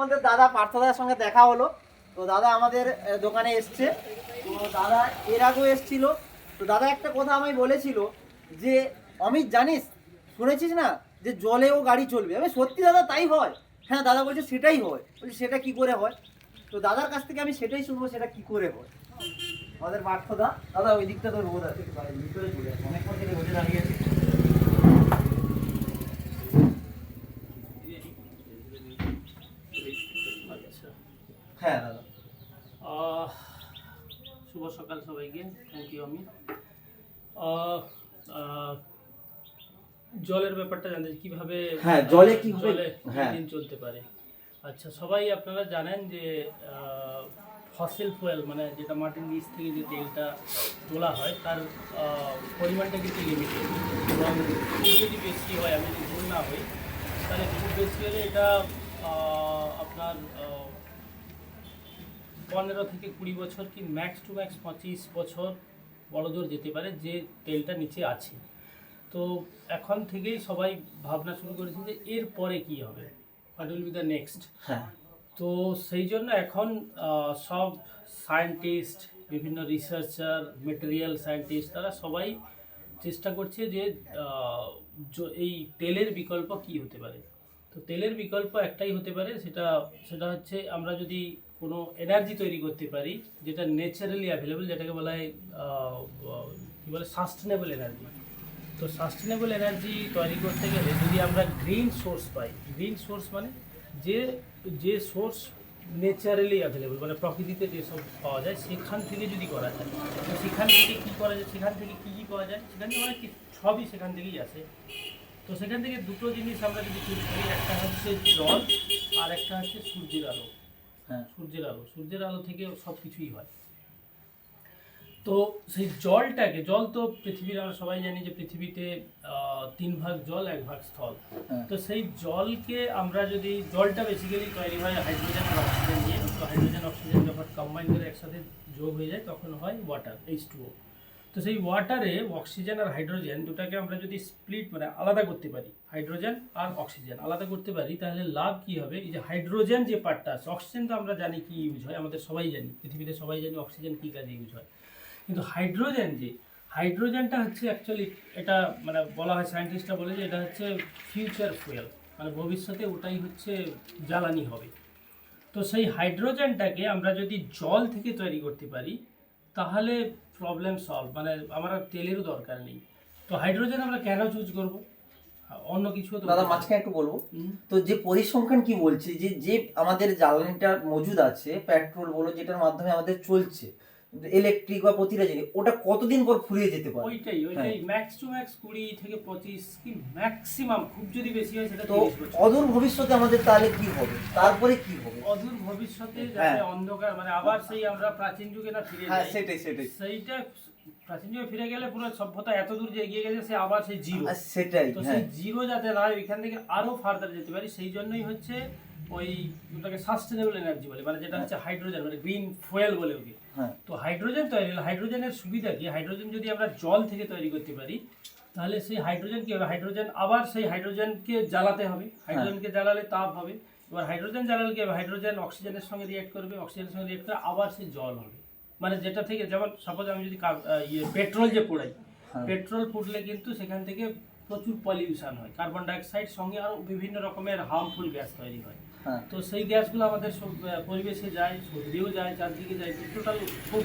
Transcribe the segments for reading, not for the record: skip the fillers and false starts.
বলতে দাদা পার্থদার সঙ্গে দেখা হলো। তো দাদা আমাদের দোকানে এসছে। তো দাদা এর আগেও এসছিল। তো দাদা একটা কথা আমায় বলেছিল যে অমিত জানিস, শুনেছিস না যে জলেও গাড়ি চলবে। আমি সত্যি দাদা তাই হয়? হ্যাঁ দাদা বলছে সেটাই হয়। বলছি সেটা কি করে হয়? তো দাদার কাছ থেকে আমি সেটাই শুনবো, সেটা কি করে হয়। আমাদের পার্থদা, দাদা ওই দিকটা তো রোদ আছে, ভিতরে চলে আসে, অনেকক্ষণ থেকে রোদে দাঁড়িয়ে আছে। আচ্ছা, হ্যাঁ দাদা। শুভ সকাল সবাইকে। Thank you Amit. আহ, আহ, জলের ব্যাপারটা জানতে কিভাবে, হ্যাঁ জলে কিভাবে, জলে হ্যাঁ দিন চলতে পারে। আচ্ছা, সবাই আপনারা জানেন যে ফসিল ফুয়েল মানে যেটা মাটির নিচ থেকে যে তেলটা তোলা হয় তার পরিমাণটা কিন্তু লিমিটেড, এবং খুব যদি বেশি হয়, আমি যদি ভুল না হই তাহলে খুব বেশি হলে এটা আপনার 15 থেকে 20 বছর কি ম্যাক্স টু ম্যাক্স 25 বছর বড়জোর যেতে পারে যে তেলটা নিচে আছে। তো এখন থেকেই সবাই ভাবনা শুরু করেছে যে এর পরে কী হবে, what will be the next. হ্যাঁ তো সেই জন্য এখন সব সায়েন্টিস্ট, বিভিন্ন রিসার্চার, মেটেরিয়াল সায়েন্টিস্ট, তারা সবাই চেষ্টা করছে যে এই তেলের বিকল্প কি হতে পারে। তো তেলের বিকল্প একটাই হতে পারে, সেটা সেটা হচ্ছে আমরা যদি কোনো এনার্জি তৈরি করতে পারি যেটা ন্যাচারালি অ্যাভেলেবল, যেটাকে বলা হয় কী বলে, সাস্টেনেবল এনার্জি। তো সাস্টেনেবল এনার্জি তৈরি করতে গেলে যদি আমরা গ্রিন সোর্স পাই, গ্রিন সোর্স মানে যে যে সোর্স ন্যাচারালি অ্যাভেলেবল, মানে প্রকৃতিতে যেসব পাওয়া যায় সেখান থেকে যদি করা যায়, তো সেখান থেকে কী করা যায়, সেখান থেকে কী কী পাওয়া যায়, সেখান থেকে মানে কি সবই সেখান থেকেই আসে। তো সেখান থেকে দুটো জিনিস আমরা যদি চুজ করি, একটা হচ্ছে জল আর একটা হচ্ছে সূর্যের আলো। হ্যাঁ সূর্যের আলো থেকে সব কিছুই হয়। তো সেই জলটাকে, জল তো পৃথিবীর, আমরা সবাই জানি যে পৃথিবীতে 3 ভাগ জল 1 ভাগ স্থল। তো সেই জলকে আমরা যদি, জলটা বেসিক্যালি তৈরি হয় হাইড্রোজেন আর অক্সিজেন নিয়ে। তো হাইড্রোজেন অক্সিজেন যখন কম্বাইন করে একসাথে যোগ হয়ে যায় তখন হয় ওয়াটার, H2O। তো সেই ওয়াটারে অক্সিজেন আর হাইড্রোজেন দুটাকে আমরা যদি স্প্লিট মানে আলাদা করতে পারি, হাইড্রোজেন আর অক্সিজেন আলাদা করতে পারি, তাহলে লাভ কী হবে, এই যে হাইড্রোজেন যে পার্টটা আছে, অক্সিজেন তো আমরা জানি কি ইউজ হয়, আমাদের সবাই জানি, পৃথিবীতে সবাই জানি অক্সিজেন কী কাজে ইউজ হয়। কিন্তু হাইড্রোজেনটা হচ্ছে অ্যাকচুয়ালি, এটা মানে বলা হয়, সায়েন্টিস্টরা বলে যে এটা হচ্ছে ফিউচার ফুয়েল, মানে ভবিষ্যতে ওটাই হচ্ছে জ্বালানি হবে। তো সেই হাইড্রোজেনটাকে আমরা যদি জল থেকে তৈরি করতে পারি তাহলে প্রবলেম সলভ, মানে আমার আর তেলেরও দরকার নেই। তো হাইড্রোজেন আমরা কেন চুজ করব, অন্য কিছু তো দাদা মাঝখানে একটু বলবো। তো যে পরিসংখ্যান কি বলছে যে যে আমাদের জ্বালানিটা মজুদ আছে, পেট্রোল বলো, যেটার মাধ্যমে আমাদের চলছে, ইলেকট্রিক বা প্রতিটা জিনিস, ওটা কতদিন পর ফুরিয়ে যেতে পারে? ওইটাই ম্যাক্স টু ম্যাক্স 20 থেকে 25 কি ম্যাক্সিমাম, খুব যদি বেশি হয় সেটা তো 30 বছর। অদূর ভবিষ্যতে আমাদের তাহলে কি হবে, তারপরে কি হবে? অদূর ভবিষ্যতে হ্যাঁ। যাতে অন্ধকার, মানে আবার সেই আমরা প্রাচীন যুগে না ফিরে হ্যাঁ যাই, সেটাই সেইটা প্রাচীন যুগে ফিরে গেলে পুরো সভ্যতা এত দূর যে এগিয়ে গেছে, সে আবার সেই জিরো। সেটাই। তো হ্যাঁ সেই জিরো যাতে না হয়, এখান থেকে আরো ফার্দার যেতে পারি, সেই জন্যই হচ্ছে ওই ওটাকে সাস্টেনেবল এনার্জি বলে, মানে যেটা হচ্ছে হাইড্রোজেন, মানে গ্রিন ফুয়েল বলে ওকে। হ্যাঁ তো হাইড্রোজেন তৈরি, হাইড্রোজেনের সুবিধা কি, হাইড্রোজেন যদি আমরা জল থেকে তৈরি করতে পারি তাহলে সেই হাইড্রোজেন কি হবে, হাইড্রোজেন আবার সেই হাইড্রোজেনকে জ্বালাতে হবে, হাইড্রোজেনকে জ্বালালে তাপ হবে। এবার হাইড্রোজেন জ্বালালে কি হবে, হাইড্রোজেন অক্সিজেনের সঙ্গে রিঅ্যাক্ট করবে, অক্সিজেনের সঙ্গে রিঅ্যাক্ট করে আবার সেই জল হবে। মানে যেটা থেকে, যেমন সাপোজ আমি যদি পেট্রোল যে পোড়াই, পেট্রোল পুড়লে কিন্তু সেখান থেকে প্রচুর পলিউশন হয়, কার্বন ডাইঅক্সাইড সঙ্গে আরও বিভিন্ন রকমের হার্মফুল গ্যাস তৈরি হয়। তো সেই গ্যাসগুলো আমাদের পরিবেশে যায়, শরীরেও যায়, চারদিকে যায়, টোটাল খুব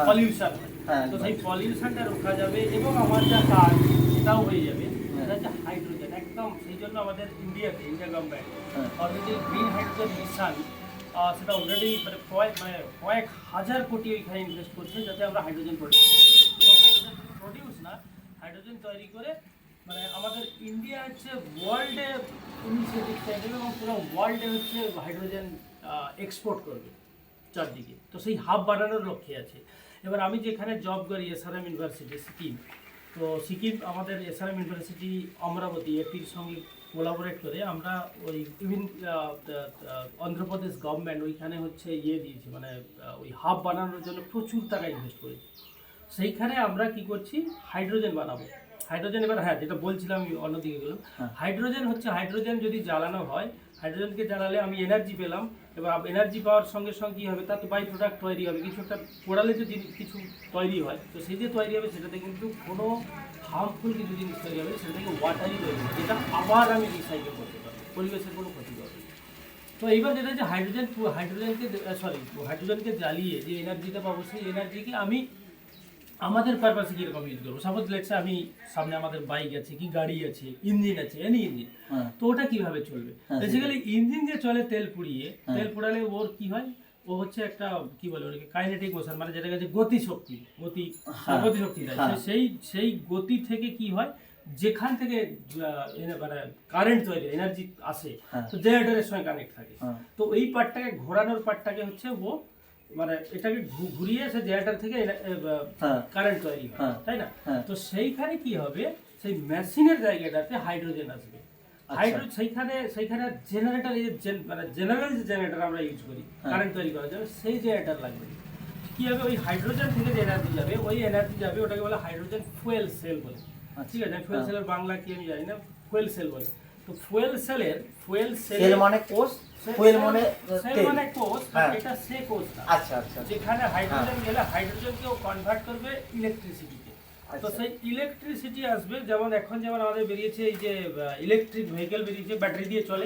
পলিউশন হয়। তো সেই পলিউশনটা রোখা যাবে এবং আমার যা কাজ সেটাও হয়ে যাবে, সেটা হচ্ছে হাইড্রোজেন একদম। সেই জন্য আমাদের India government already green hydrogen mission, সেটা অলরেডি মানে কয়েক হাজার কোটি ওইখানে ইনভেস্ট করছে যাতে আমরা হাইড্রোজেন প্রডিউস করি। এবং হাইড্রোজেন প্রডিউস না, হাইড্রোজেন তৈরি করে, মানে আমাদের ইন্ডিয়া হচ্ছে ওয়ার্ল্ডে ইনিশিয়েটিভ চাইবে এবং পুরো ওয়ার্ল্ডে হচ্ছে হাইড্রোজেন এক্সপোর্ট করবে চারদিকে। তো সেই হাব বাড়ানোর লক্ষ্যে আছে। এবার আমি যেখানে জব করি, SRM ইউনিভার্সিটি সিকিম, তো সিকিম আমাদের SRM ইউনিভার্সিটি অমরাবতী এপির সঙ্গে কোলাবোরেট করে আমরা ওই ইভিন অন্ধ্রপ্রদেশ গভর্নমেন্ট ওইখানে হচ্ছে দিয়েছে, মানে ওই হাব বানানোর জন্য প্রচুর টাকা ইনভেস্ট করেছি। সেইখানে আমরা কি করছি, হাইড্রোজেন বানাবো। হাইড্রোজেন, এবার হ্যাঁ যেটা বলছিলাম আমি অন্যদিকে গেলাম, হাইড্রোজেন হচ্ছে, হাইড্রোজেন যদি জ্বালানো হয়, হাইড্রোজেনকে জ্বালালে আমি এনার্জি পেলাম, এবার এনার্জি পাওয়ার সঙ্গে সঙ্গে কী হবে, তার তো বাই প্রোডাক্ট তৈরি হবে, কিছু একটা পোড়ালে যদি কিছু তৈরি হয়, তো সেই যে তৈরি হবে সেটাতে কিন্তু কোনো হার্মফুল কিছু জিনিস তৈরি হবে, সেটা থেকে ওয়াটারই তৈরি হবে, যেটা আবার আমি রিসাইকেল করতে পারবো, পরিবেশের কোনো ক্ষতি করবে না। তো এইবার যেটা যে হাইড্রোজেনকে জ্বালিয়ে যে এনার্জিটা পাবো, সেই এনার্জিকে আমি আমাদের পারপাসে কীরকম ইউজ করবো। সাপোজ লেটসে আমি সামনে আমাদের বাইক আছে, কি গাড়ি আছে, ইঞ্জিন আছে, এনি ইঞ্জিন, তো ওটা কিভাবে চলবে? বেসিক্যালি ইঞ্জিন যে চলে তেল পুড়িয়ে, তেল পোড়ালে ওর কি হয়, ও হচ্ছে একটা কি বলে ওটাকে কাইনেটিক মোশন, মানে যেটা হচ্ছে গতিশক্তি দেয়। সেই গতি থেকে কি হয়, যেখান থেকে মানে কারেন্ট তৈরি এনার্জি আসে, তো জেনারেটরের সঙ্গে কানেক্ট থাকে। তো এই পার্টটাকে ঘোরানোর পার্টটাকে হচ্ছে ও মানে এটাকে ঘুরিয়ে সে জেনারেটর থেকে কারেন্ট তৈরি হয়, তাই না? তো সেইখানে কি হবে, সেই মেশিনের জায়গাটাতে হাইড্রোজেন আসবে। সেইখানে জেনারেটর, মানে জেনারেল যে জেনারেটর আমরা ইউজ করি কারেন্ট তৈরি করার জন্য, সেই জেনারেটর লাগবে। কি হবে, ওই হাইড্রোজেন থেকে যে এনার্জি যাবে, ওই এনার্জি যাবে, ওটাকে বলে হাইড্রোজেন ফুয়েল সেল বলে। ঠিক আছে, ফুয়েল সেলের বাংলা কি আমি জানি না, ফুয়েল সেল বলে। তো ফুয়েল সেল মানে কোষ, ফুয়েল মানে সেল মানে কোষ, এটা সে কোষ না। আচ্ছা আচ্ছা, যেখানে হাইড্রোজেন গেলে হাইড্রোজেনকেও কনভার্ট করবে ইলেকট্রিসিটিতে। তো সেই ইলেকট্রিসিটি আসবে, যেমন আমাদের বেরিয়েছে এই যে ইলেকট্রিক ভেহিকেল বেরিয়েছে, ব্যাটারি দিয়ে চলে,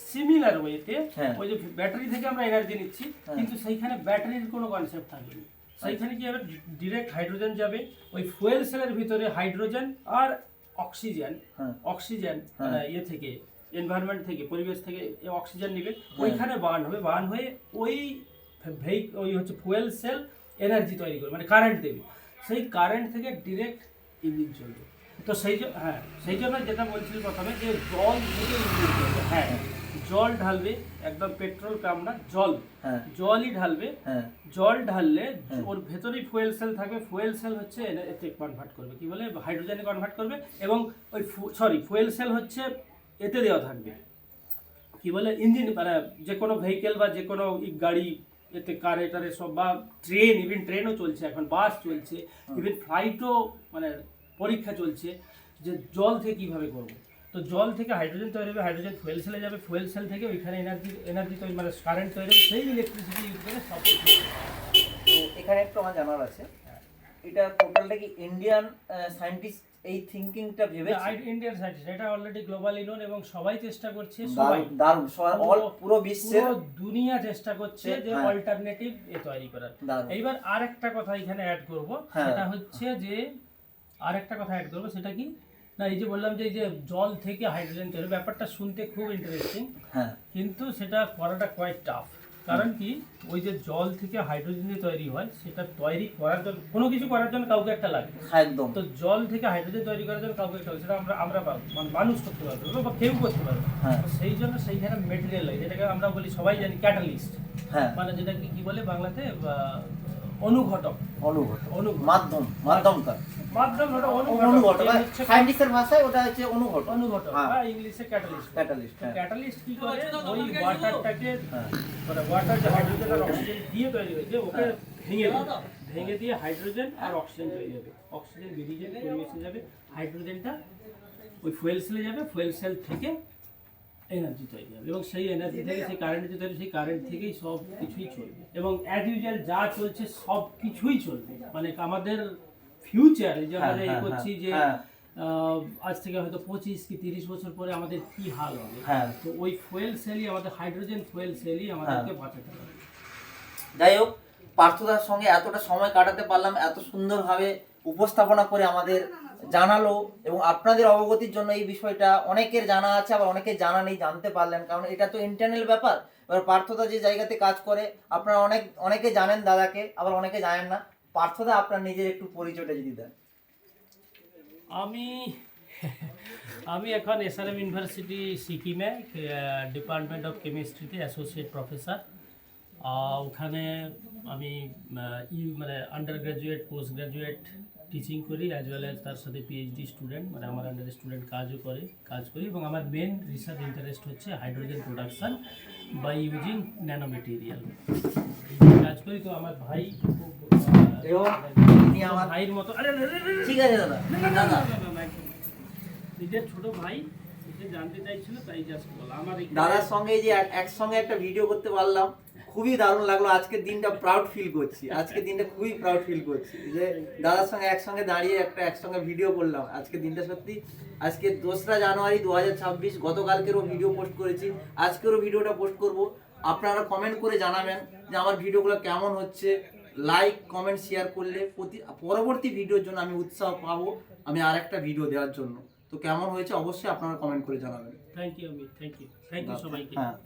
সিমিলার ওয়েতে ওই যে ব্যাটারি থেকে আমরা এনার্জি নিচ্ছি, কিন্তু সেইখানে ব্যাটারির কোনো কনসেপ্ট থাকবে না। সেইখানে কি হবে, ডিরেক্ট হাইড্রোজেন যাবে, ওই ফুয়েল সেলের ভিতরে হাইড্রোজেন আর অক্সিজেন মানে ইয়ে থেকে, এনভায়রনমেন্ট থেকে, পরিবেশ থেকে অক্সিজেন নেবে, ওইখানে বার্ন হয়ে ওই হচ্ছে ফুয়েল সেল এনার্জি তৈরি করবে, মানে কারেন্ট দেবে। সেই কারেন্ট থেকে ডিরেক্ট ইঞ্জিন চলবে। তো সেই জন্য যেটা বলছিল প্রথমে, যে জল থেকে ইঞ্জিন চলবে। জল ঢালবে, একদম পেট্রোল পাম্প না, জলই ঢালবে। জল ঢাললে ওর ভেতরেই ফুয়েল সেল থাকবে, ফুয়েল সেল হচ্ছে এতে কনভার্ট করবে, কি বলে হাইড্রোজেনে কনভার্ট করবে। এবং ওই ফুয়েল সেল হচ্ছে এতে দেওয়া থাকবে, কি বলে ইঞ্জিন, মানে যে কোনো ভেহিকেল বা যে কোনো গাড়ি, এতে কারে সব, বা ইভেন ট্রেনও চলছে এখন, বাস চলছে, ইভেন ফ্লাইটও মানে পরীক্ষা চলছে যে জল থেকে কীভাবে করবো। তো জল থেকে হাইড্রোজেন তৈরি হবে, হাইড্রোজেন ফুয়েল সেলে যাবে, ফুয়েল সেল থেকে ওইখানে এনার্জি তৈরি, মানে কারেন্ট তৈরি হবে, সেই ইলেকট্রিসিটি ইউজ করে সব কিছু। তো এখানে একটু আমার জানার আছে, এটা টোটালটা কি ইন্ডিয়ান সায়েন্টিস্ট এই থিংকিংটা ভেবেছে? ইন্ডিয়ান সায়েন্টিস্ট, এটা অলরেডি গ্লোবালি নোন, এবং সবাই চেষ্টা করছে, পুরো বিশ্বের দুনিয়া চেষ্টা করছে যে অল্টারনেটিভ তৈরি করার। এইবার আরেকটা কথা এখানে অ্যাড করব, সেটা হচ্ছে যে সেটা কি না, এই যে বললাম যে এই যে জল থেকে হাইড্রোজেন তৈরি, ব্যাপারটা শুনতে খুব ইন্টারেস্টিং, কিন্তু সেটা করাটা কোয়াইট টাফ। কারণ কি, ওই যে জল থেকে হাইড্রোজেন তৈরি হয়, সেটা তৈরি করার জন্য, কোনো কিছু করার জন্য কাউকে একটা লাগে, একদম। তো জল থেকে হাইড্রোজেন তৈরি করার জন্য কাউকে একটা লাগে, সেটা আমরা পাবো, মানে মানুষ করতে পারবো বা কেউ করতে পারবে। সেই জন্য সেইখানে মেটেরিয়াল লাগে, যেটাকে আমরা বলি, সবাই জানি ক্যাটালিস্ট, মানে যেটাকে কি বলে বাংলাতে, অনুঘটক, মাধ্যমকার, সায়েন্টিস্টের ভাষায় ওটা হচ্ছে অনুঘটক, ইংলিশে ক্যাটালিস্ট কি করে, ওই ওয়াটারটাকে, মানে ওয়াটার যে হাইড্রোজেন আর অক্সিজেন দিয়ে তৈরি হয়েছে, ওকে ভেঙে দিয়ে হাইড্রোজেন আর অক্সিজেন তৈরি হবে, অক্সিজেন বেরিয়ে যাবে, পরিবেশে যাবে, হাইড্রোজেনটা ওই ফুয়েল সেলে যাবে, ফুয়েল সেল থেকে এনার্জি তৈরি হবে, এবং সেই এনার্জি থেকে সেই কারেন্ট যে তৈরি, সেই কারেন্ট থেকেই সব কিছুই চলবে, এবং অ্যাজ ইউজুয়াল যা চলছে সব কিছুই চলবে। মানে আমাদের ফিউচারে যে আমরা এই করছি, যে আজ থেকে হয়তো 25 কি 30 বছর পরে আমাদের কি হাল হবে, তো ওই ফুয়েল সেলই, আমাদের হাইড্রোজেন ফুয়েল সেলই আমাদেরকে বাঁচাতে হবে। যাই হোক, পার্থদার সঙ্গে এতটা সময় কাটাতে পারলাম, এত সুন্দরভাবে উপস্থাপনা করে আমাদের জানালো, এবং আপনাদের অবগতির জন্য এই বিষয়টা অনেকের জানা আছে, আবার অনেকের জানা নেই, জানতে পারলেন, কারণ এটা তো ইন্টারনাল ব্যাপার। এবার পার্থদা যে জায়গাতে কাজ করে, আপনারা অনেকে জানেন দাদাকে, আবার অনেকে জানেন না। পার্থদা, আপনার নিজের একটু পরিচয়টা যদি দেন। আমি এখন এসআরএম ইউনিভার্সিটি সিকিমে ডিপার্টমেন্ট অফ কেমিস্ট্রিতে অ্যাসোসিয়েট প্রফেসর। ওখানে আমি মানে under graduate, post graduate teaching করি, অ্যাজ ওয়েল অ্যাজ তার সাথে পিএইচডি স্টুডেন্ট, মানে আমার আন্ডারে স্টুডেন্ট কাজ করি, এবং আমার মেন রিসার্চ ইন্টারেস্ট হচ্ছে hydrogen production by using nano material, কাজ করি। তো আমার ভাই ভাইয়ের মতো, ঠিক আছে দাদা, নিজের ছোট ভাই যে জানতে চাইছিল তাই জাস্ট বলা। আমার এখানে- দাদার সঙ্গে এই যে একসঙ্গে একটা ভিডিও করতে পারলাম, খুবই দারুণ লাগলো। আজকের দিনটা প্রাউড ফিল করছি, আজকের দিনটা খুবই প্রাউড ফিল করছি যে দাদার সঙ্গে একসঙ্গে দাঁড়িয়ে একসঙ্গে ভিডিও করলাম। আজকের দিনটা সত্যি, আজকে 2রা জানুয়ারি 2026, গতকালকেরও ভিডিও পোস্ট করেছি, আজকেরও ভিডিওটা পোস্ট করব। আপনারা কমেন্ট করে জানাবেন যে আমার ভিডিওগুলো কেমন হচ্ছে। লাইক কমেন্ট শেয়ার করলে পরবর্তী ভিডিওর জন্য আমি উৎসাহ পাবো, আমি আরেকটা ভিডিও দেওয়ার জন্য। তো কেমন হয়েছে অবশ্যই আপনারা কমেন্ট করে জানাবেন। Thank you Amit, thank you সবাইকে। হ্যাঁ।